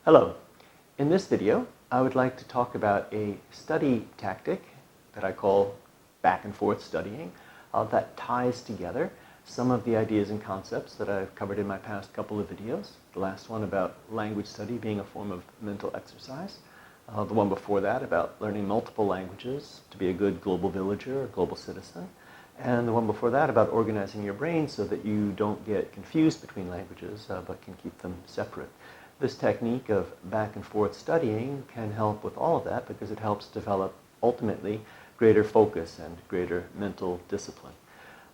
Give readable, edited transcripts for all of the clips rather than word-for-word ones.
Hello. In this video, I would like to talk about a study tactic that I call back and forth studying that ties together some of the ideas and concepts that I've covered in my past couple of videos. The last one about language study being a form of mental exercise. The one before that about learning multiple languages to be a good global villager or global citizen. And the one before that about organizing your brain so that you don't get confused between languages but can keep them separate. This technique of back and forth studying can help with all of that because it helps develop, ultimately, greater focus and greater mental discipline.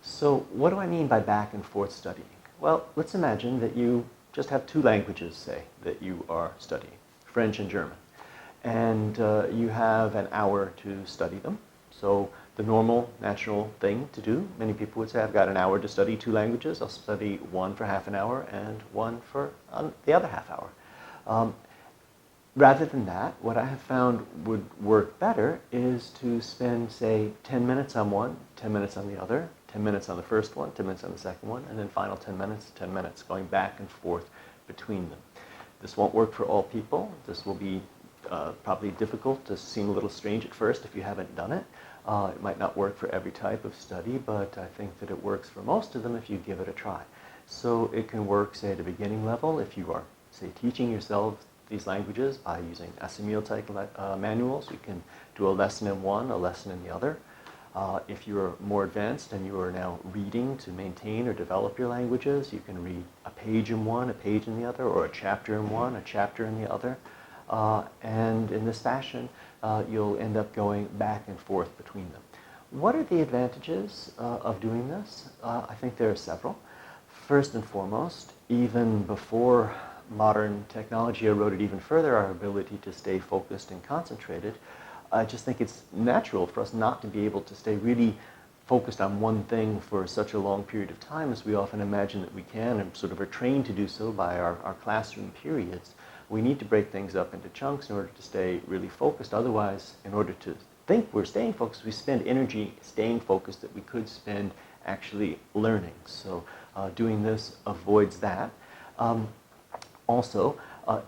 So what do I mean by back and forth studying? Well, let's imagine that you just have two languages, say, that you are studying, French and German. And you have an hour to study them. So the normal, natural thing to do, many people would say, I've got an hour to study two languages. I'll study one for half an hour and one for the other half hour. Rather than that, what I have found would work better is to spend, say, 10 minutes on one, 10 minutes on the other, 10 minutes on the first one, 10 minutes on the second one, and then final 10 minutes, going back and forth between them. This won't work for all people. This will be probably difficult to seem a little strange at first if you haven't done it. It might not work for every type of study, but I think that it works for most of them if you give it a try. So it can work, say, at a beginning level if you are, say, teaching yourself these languages by using Assimil-type manuals. You can do a lesson in one, a lesson in the other. If you're more advanced and you are now reading to maintain or develop your languages, you can read a page in one, a page in the other, or a chapter in one, a chapter in the other. And in this fashion, you'll end up going back and forth between them. What are the advantages of doing this? I think there are several. First and foremost, even before modern technology eroded even further our ability to stay focused and concentrated, I just think it's natural for us not to be able to stay really focused on one thing for such a long period of time as we often imagine that we can and sort of are trained to do so by our classroom periods. We need to break things up into chunks in order to stay really focused. Otherwise, in order to think we're staying focused, we spend energy staying focused that we could spend actually learning. So doing this avoids that. Also,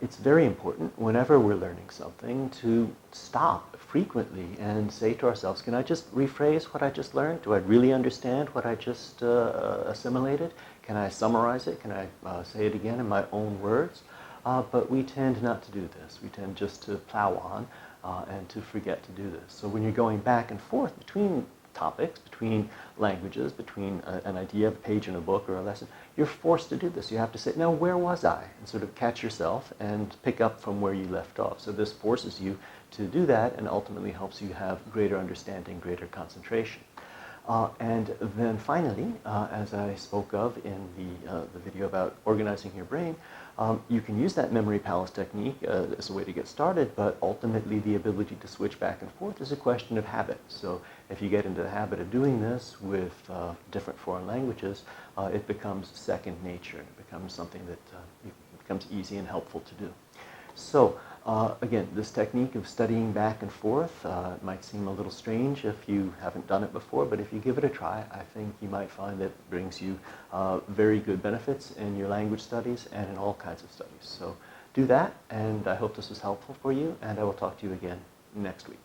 it's very important whenever we're learning something to stop frequently and say to ourselves, can I just rephrase what I just learned? Do I really understand what I just assimilated? Can I summarize it? Can I say it again in my own words? But we tend not to do this. We tend just to plow on and to forget to do this. So when you're going back and forth between topics, between languages, between an idea, a page in a book or a lesson, you're forced to do this. You have to say, now where was I? And sort of catch yourself and pick up from where you left off. So this forces you to do that and ultimately helps you have greater understanding, greater concentration. And then finally, as I spoke of in the video about organizing your brain, you can use that memory palace technique as a way to get started, but ultimately the ability to switch back and forth is a question of habit. So if you get into the habit of doing this with different foreign languages, it becomes second nature. It becomes something that becomes easy and helpful to do. So again, this technique of studying back and forth might seem a little strange if you haven't done it before, but if you give it a try, I think you might find that it brings you very good benefits in your language studies and in all kinds of studies. So do that, and I hope this was helpful for you, and I will talk to you again next week.